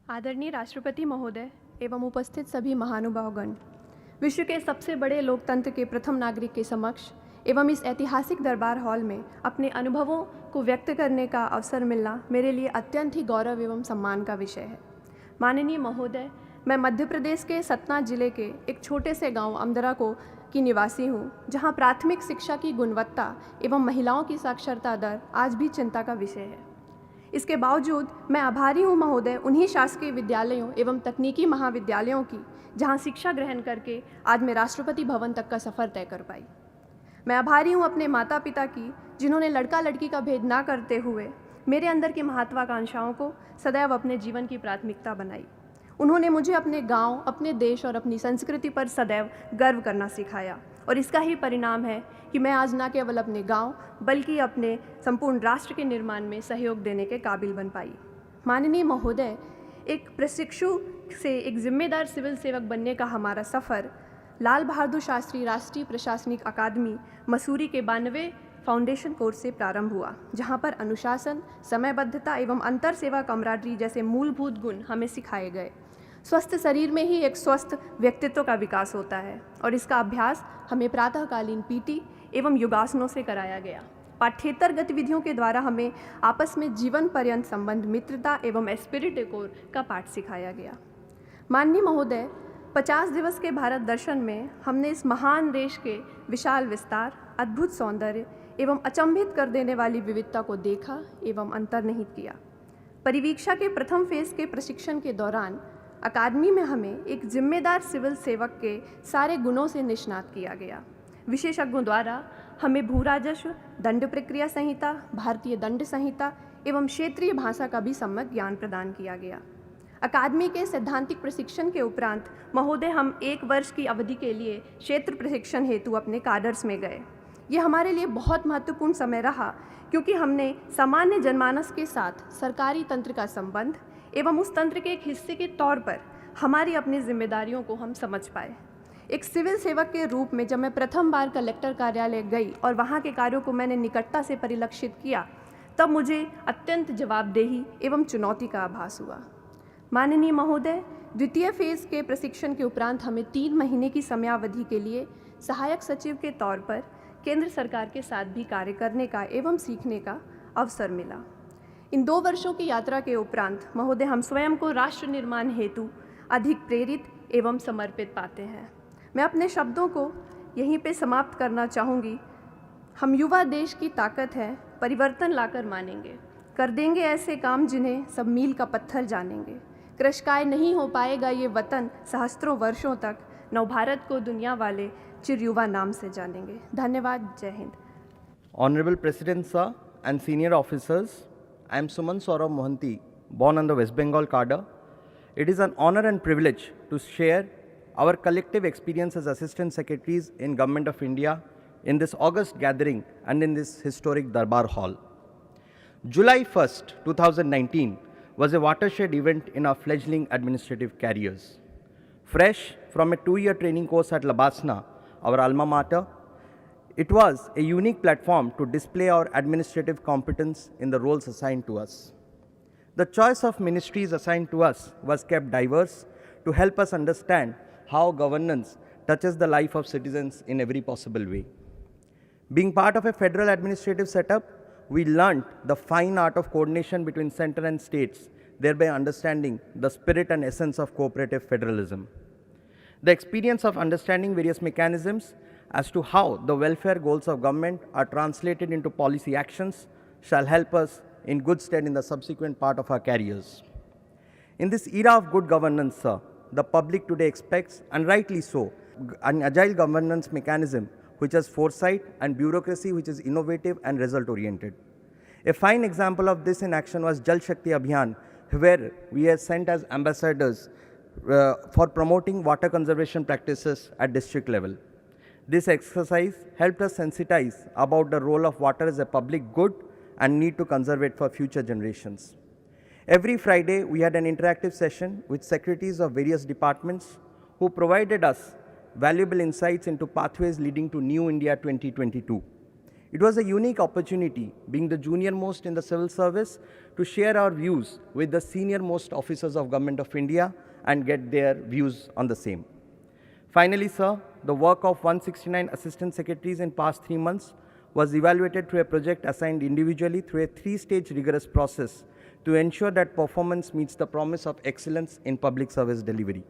आदरणीय राष्ट्रपति महोदय एवं उपस्थित सभी महानुभावगण, विश्व के सबसे बड़े लोकतंत्र के प्रथम नागरिक के समक्ष एवं इस ऐतिहासिक दरबार हॉल में अपने अनुभवों को व्यक्त करने का अवसर मिलना मेरे लिए अत्यंत ही गौरव एवं सम्मान का विषय है। माननीय महोदय, मैं मध्य प्रदेश के सतना जिले के एक छोटे से गांव अमदरा की निवासी हूं, जहां प्राथमिक शिक्षा की गुणवत्ता एवं महिलाओं की साक्षरता दर आज भी चिंता का विषय है। इसके बावजूद मैं आभारी हूँ महोदय उन्हीं शासकीय विद्यालयों एवं तकनीकी महाविद्यालयों की जहाँ शिक्षा ग्रहण करके आज मैं राष्ट्रपति भवन तक का सफ़र तय कर पाई। मैं आभारी हूँ अपने माता पिता की, जिन्होंने लड़का लड़की का भेद ना करते हुए मेरे अंदर की महत्वाकांक्षाओं को सदैव अपने जीवन की प्राथमिकता बनाई। उन्होंने मुझे अपने गांव, अपने देश और अपनी संस्कृति पर सदैव गर्व करना सिखाया और इसका ही परिणाम है कि मैं आज न केवल अपने गांव बल्कि अपने संपूर्ण राष्ट्र के निर्माण में सहयोग देने के काबिल बन पाई। माननीय महोदय, एक प्रशिक्षु से एक जिम्मेदार सिविल सेवक बनने का हमारा सफ़र लाल बहादुर शास्त्री राष्ट्रीय प्रशासनिक अकादमी मसूरी के 92वें फाउंडेशन कोर्स से प्रारंभ हुआ, जहां पर अनुशासन, समयबद्धता एवं अंतर सेवा कमराडरी जैसे मूलभूत गुण हमें सिखाए गए। स्वस्थ शरीर में ही एक स्वस्थ व्यक्तित्व का विकास होता है और इसका अभ्यास हमें प्रातःकालीन पीटी एवं योगासनों से कराया गया। पाठ्येतर गतिविधियों के द्वारा हमें आपस में जीवन पर्यंत संबंध, मित्रता एवं एस्पिरिट डेकोर का पाठ सिखाया गया। माननीय महोदय, 50 दिवस के भारत दर्शन में हमने इस महान देश के विशाल विस्तार, अद्भुत सौंदर्य एवं अचंभित कर देने वाली विविधता को देखा एवं अंतर्निहित किया। परिवीक्षा के प्रथम फेज के प्रशिक्षण के दौरान अकादमी में हमें एक जिम्मेदार सिविल सेवक के सारे गुणों से निष्णात किया गया। विशेषज्ञों द्वारा हमें भू राजस्व, दंड प्रक्रिया संहिता, भारतीय दंड संहिता एवं क्षेत्रीय भाषा का भी सम्यक ज्ञान प्रदान किया गया। अकादमी के सैद्धांतिक प्रशिक्षण के उपरांत महोदय हम 1 वर्ष की अवधि के लिए क्षेत्र प्रशिक्षण हेतु अपने काडर्स में गए। ये हमारे लिए बहुत महत्वपूर्ण समय रहा, क्योंकि हमने सामान्य जनमानस के साथ सरकारी तंत्र का संबंध एवं उस तंत्र के एक हिस्से के तौर पर हमारी अपनी जिम्मेदारियों को हम समझ पाए। एक सिविल सेवक के रूप में जब मैं प्रथम बार कलेक्टर कार्यालय गई और वहाँ के कार्यों को मैंने निकटता से परिलक्षित किया, तब मुझे अत्यंत जवाबदेही एवं चुनौती का आभास हुआ। माननीय महोदय, द्वितीय फेज के प्रशिक्षण के उपरांत हमें 3 महीने की समयावधि के लिए सहायक सचिव के तौर पर केंद्र सरकार के साथ भी कार्य करने का एवं सीखने का अवसर मिला। इन 2 वर्षों की यात्रा के उपरांत महोदय हम स्वयं को राष्ट्र निर्माण हेतु अधिक प्रेरित एवं समर्पित पाते हैं। मैं अपने शब्दों को यहीं पे समाप्त करना चाहूँगी। हम युवा देश की ताकत है, परिवर्तन लाकर मानेंगे, कर देंगे ऐसे काम जिन्हें सब मील का पत्थर जानेंगे। कृशकाय नहीं हो पाएगा ये वतन सहस्त्रों वर्षों तक, नवभारत को दुनिया वाले चिर युवा नाम से जानेंगे। धन्यवाद। जय Hind. Honorable President Sir and senior officers, I am Suman Saurav Mohanty, born on the West Bengal cadre. It is an honor and privilege to share our collective experience as Assistant Secretaries in Government of India in this August gathering and in this historic Darbar Hall. July 1st, 2019 was a watershed event in our fledgling administrative careers. Fresh from a 2-year training course at Labasna, our alma mater, it was a unique platform to display our administrative competence in the roles assigned to us. The choice of ministries assigned to us was kept diverse to help us understand how governance touches the life of citizens in every possible way. Being part of a federal administrative setup, we learned the fine art of coordination between center and states, thereby understanding the spirit and essence of cooperative federalism. The experience of understanding various mechanisms as to how the welfare goals of government are translated into policy actions shall help us in good stead in the subsequent part of our careers. In this era of good governance, sir, the public today expects, and rightly so, an agile governance mechanism which has foresight and bureaucracy which is innovative and result-oriented. A fine example of this in action was Jal Shakti Abhiyan, where we are sent as ambassadors for promoting water conservation practices at district level. This exercise helped us sensitize about the role of water as a public good and need to conserve it for future generations. Every Friday, we had an interactive session with secretaries of various departments who provided us valuable insights into pathways leading to New India 2022. It was a unique opportunity, being the junior most in the civil service, to share our views with the senior most officers of Government of India and get their views on the same. Finally, sir, the work of 169 assistant secretaries in past 3 months was evaluated through a project assigned individually through a 3-stage rigorous process to ensure that performance meets the promise of excellence in public service delivery.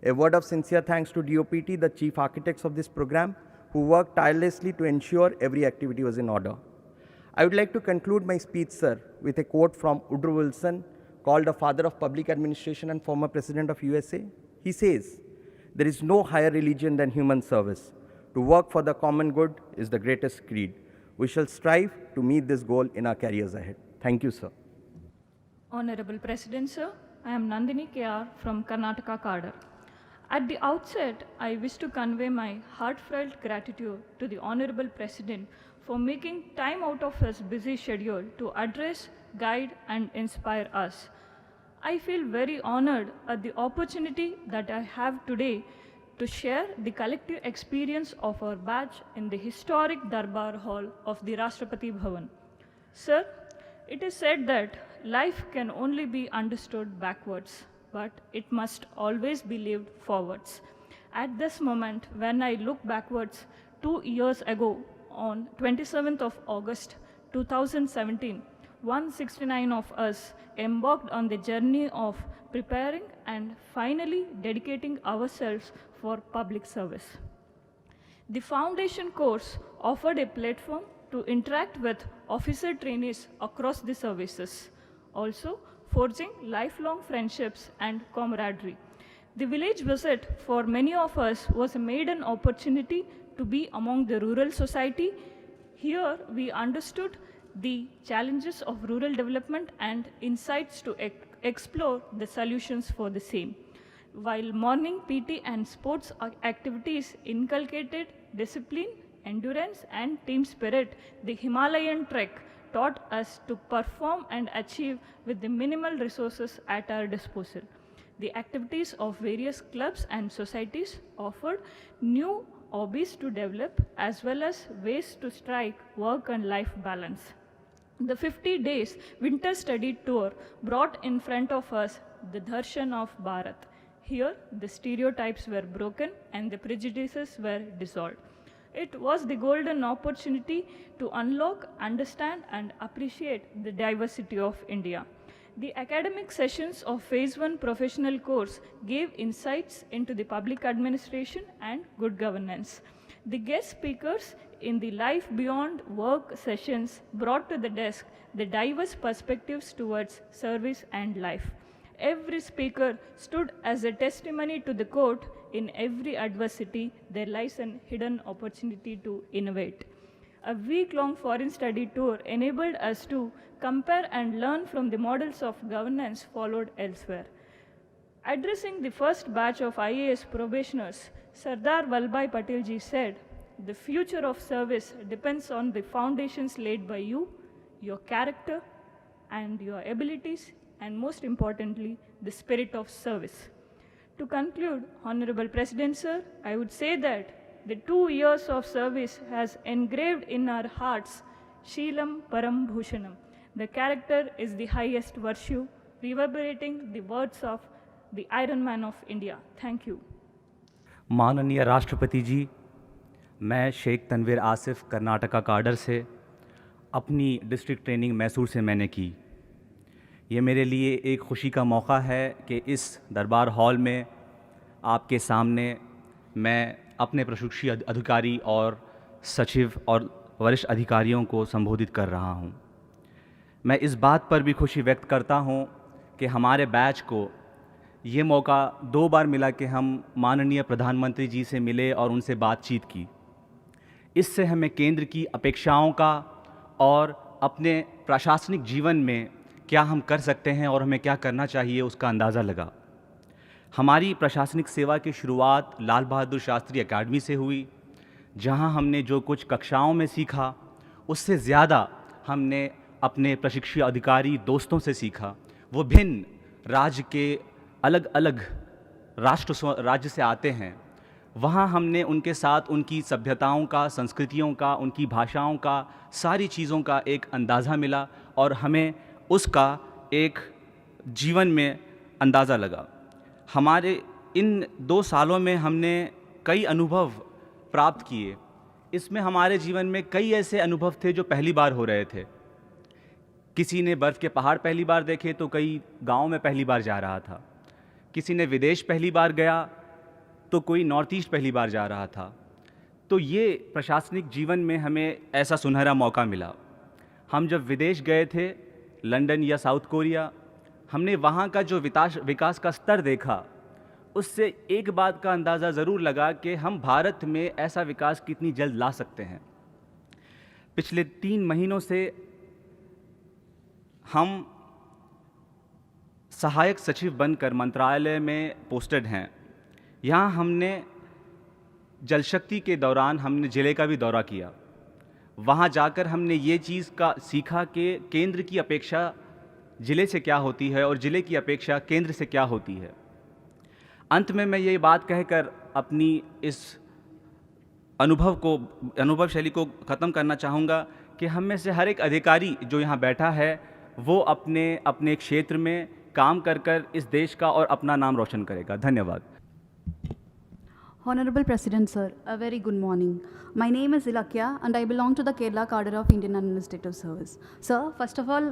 A word of sincere thanks to DOPT, the chief architects of this program, who worked tirelessly to ensure every activity was in order. I would like to conclude my speech, sir, with a quote from Woodrow Wilson, called the father of public administration and former president of USA. He says, "There is no higher religion than human service. To work for the common good is the greatest creed. We shall strive to meet this goal in our careers ahead." Thank you, sir. Honorable President, sir, I am Nandini KR from Karnataka Cadre. At the outset, I wish to convey my heartfelt gratitude to the Honorable President for making time out of his busy schedule to address, guide, and inspire us. I feel very honored at the opportunity that I have today to share the collective experience of our batch in the historic Darbar Hall of the Rashtrapati Bhavan. Sir, it is said that life can only be understood backwards, but it must always be lived forwards. At this moment, when I look backwards 2 years ago, on 27th of August 2017, 169 of us embarked on the journey of preparing and finally dedicating ourselves for public service. The foundation course offered a platform to interact with officer trainees across the services, also forging lifelong friendships and camaraderie. The village visit for many of us was a maiden opportunity to be among the rural society. Here we understood the challenges of rural development and insights to explore the solutions for the same. While morning PT and sports activities inculcated discipline, endurance, and team spirit, the Himalayan trek taught us to perform and achieve with the minimal resources at our disposal. The activities of various clubs and societies offered new hobbies to develop as well as ways to strike work and life balance. The 50 days winter study tour brought in front of us the darshan of Bharat. Here, the stereotypes were broken and the prejudices were dissolved. It was the golden opportunity to unlock, understand, and appreciate the diversity of India. The academic sessions of Phase 1 professional course gave insights into the public administration and good governance. The guest speakers in the Life Beyond Work sessions brought to the desk the diverse perspectives towards service and life. Every speaker stood as a testimony to the quote, "In every adversity, there lies an hidden opportunity to innovate." A week-long foreign study tour enabled us to compare and learn from the models of governance followed elsewhere. Addressing the first batch of IAS probationers, Sardar Vallabhbhai Patel ji said, "The future of service depends on the foundations laid by you, your character, and your abilities, and most importantly, the spirit of service." To conclude, Honorable President, sir, I would say that the 2 years of service has engraved in our hearts Sheelam Param Bhushanam. The character is the highest virtue, reverberating the words of the Iron Man of India. Thank you. माननीय राष्ट्रपति जी, मैं Sheikh Tanveer Asif Karnataka cadre से अपनी district training Mysore से मैंने की। ये मेरे लिए एक खुशी का मौका है कि इस दरबार हॉल में आपके सामने मैं अपने प्रशिक्षु अधिकारी और सचिव और वरिष्ठ अधिकारियों को संबोधित कर रहा हूँ। मैं इस बात पर भी खुशी व्यक्त करता हूँ कि हमारे बैच को ये मौका 2 बार मिला कि हम माननीय प्रधानमंत्री जी से मिले और उनसे बातचीत की। इससे हमें केंद्र की अपेक्षाओं का और अपने प्रशासनिक जीवन में क्या हम कर सकते हैं और हमें क्या करना चाहिए उसका अंदाज़ा लगा। हमारी प्रशासनिक सेवा की शुरुआत लाल बहादुर शास्त्री एकेडमी से हुई, जहां हमने जो कुछ कक्षाओं में सीखा उससे ज़्यादा हमने अपने प्रशिक्षु अधिकारी दोस्तों से सीखा। वो भिन्न राज्य के अलग अलग राज्य से आते हैं, वहाँ हमने उनके साथ उनकी सभ्यताओं का, संस्कृतियों का, उनकी भाषाओं का, सारी चीज़ों का एक अंदाज़ा मिला और हमें उसका एक जीवन में अंदाज़ा लगा। हमारे इन 2 सालों में हमने कई अनुभव प्राप्त किए। इसमें हमारे जीवन में कई ऐसे अनुभव थे जो पहली बार हो रहे थे। किसी ने बर्फ़ के पहाड़ पहली बार देखे तो कोई गांव में पहली बार जा रहा था। किसी ने विदेश पहली बार गया तो कोई नॉर्थ ईस्ट पहली बार जा रहा था। तो ये प्रशासनिक जीवन में हमें ऐसा सुनहरा मौका मिला। हम जब विदेश गए थे, लंदन या साउथ कोरिया, हमने वहाँ का जो विकास का स्तर देखा, उससे एक बात का अंदाज़ा ज़रूर लगा कि हम भारत में ऐसा विकास कितनी जल्द ला सकते हैं। पिछले 3 महीनों से हम सहायक सचिव बनकर मंत्रालय में पोस्टेड हैं। यहाँ हमने जल शक्ति के दौरान हमने ज़िले का भी दौरा किया। वहाँ जाकर हमने ये चीज़ का सीखा कि केंद्र की अपेक्षा ज़िले से क्या होती है और ज़िले की अपेक्षा केंद्र से क्या होती है। अंत में मैं ये बात कहकर अपनी इस अनुभव शैली को ख़त्म करना चाहूँगा कि हम में से हर एक अधिकारी जो यहाँ बैठा है वो अपने अपने क्षेत्र में काम कर इस देश का और अपना नाम रोशन करेगा। धन्यवाद। Honorable President Sir, a very good morning. My name is Ilakya and I belong to the Kerala cadre of Indian Administrative Service. Sir, first of all,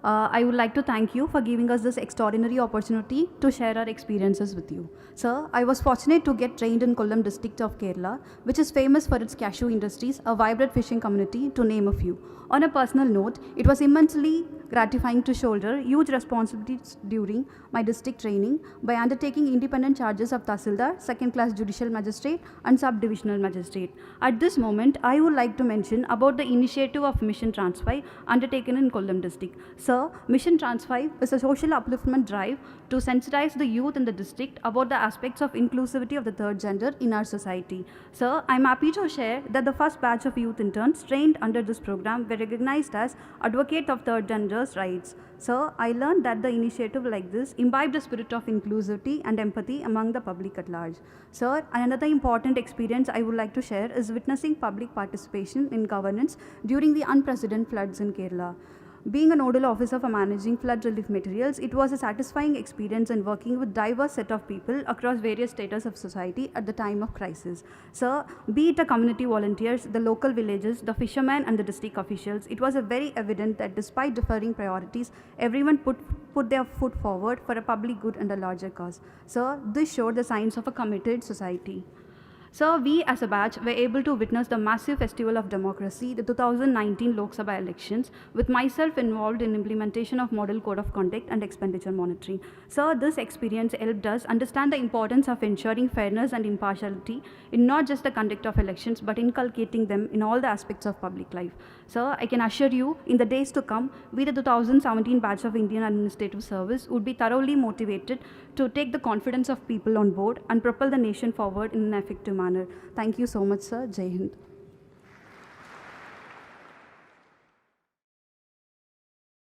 I would like to thank you for giving us this extraordinary opportunity to share our experiences with you. Sir, I was fortunate to get trained in Kollam district of Kerala, which is famous for its cashew industries, a vibrant fishing community, to name a few. On a personal note, it was immensely gratifying to shoulder huge responsibilities during my district training by undertaking independent charges of Tahsildar, second-class judicial magistrate and sub-divisional magistrate. At this moment, I would like to mention about the initiative of Mission Trans5 undertaken in Kollam district. Sir, Mission Trans5 is a social upliftment drive to sensitize the youth in the district about the aspects of inclusivity of the third gender in our society. Sir, I am happy to share that the first batch of youth interns trained under this program were recognized as advocate of third gender's rights. Sir, I learned that the initiative like this imbibed the spirit of inclusivity and empathy among the public at large. Sir, another important experience I would like to share is witnessing public participation in governance during the unprecedented floods in Kerala. Being a nodal officer for managing flood relief materials, it was a satisfying experience in working with diverse set of people across various status of society at the time of crisis. Sir, be it the community volunteers, the local villages, the fishermen and the district officials, it was very evident that despite differing priorities, everyone put their foot forward for a public good and a larger cause. Sir, this showed the signs of a committed society. Sir, we as a batch were able to witness the massive festival of democracy, the 2019 Lok Sabha elections, with myself involved in implementation of Model Code of Conduct and expenditure monitoring. Sir, this experience helped us understand the importance of ensuring fairness and impartiality in not just the conduct of elections, but inculcating them in all the aspects of public life. Sir, I can assure you, in the days to come, we the 2017 batch of Indian Administrative Service would be thoroughly motivated to take the confidence of people on board and propel the nation forward in an effective manner. Thank you so much, sir. Jai Hind.